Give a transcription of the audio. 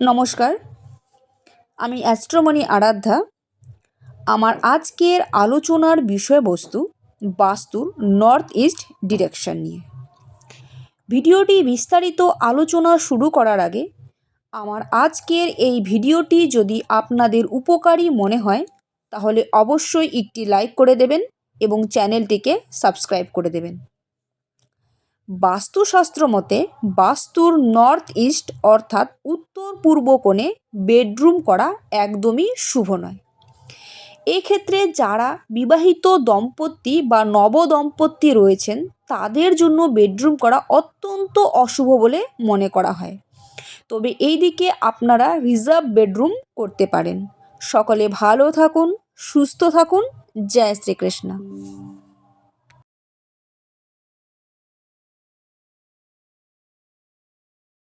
নমস্কার, আমি অ্যাস্ট্রোমণি আরাধ্যা। আমার আজকের আলোচনার বিষয়বস্তু বাস্তুর নর্থ ইস্ট ডিরেকশন নিয়ে। ভিডিওটি বিস্তারিত আলোচনা শুরু করার আগে আমার আজকের এই ভিডিওটি যদি আপনাদের উপকারী মনে হয় তাহলে অবশ্যই একটি লাইক করে দেবেন এবং চ্যানেলটিকে সাবস্ক্রাইব করে দেবেন। বাস্তুশাস্ত্র মতে বাস্তুর নর্থ ইস্ট অর্থাৎ উত্তর পূর্ব কোণে বেডরুম করা একদমই শুভ নয়। এক্ষেত্রে যারা বিবাহিত দম্পতি বা নবদম্পতি রয়েছেন তাদের জন্য বেডরুম করা অত্যন্ত অশুভ বলে মনে করা হয়। তবে এই দিকে আপনারা রিজার্ভ বেডরুম করতে পারেন। সকলে ভালো থাকুন, সুস্থ থাকুন। জয় শ্রীকৃষ্ণ।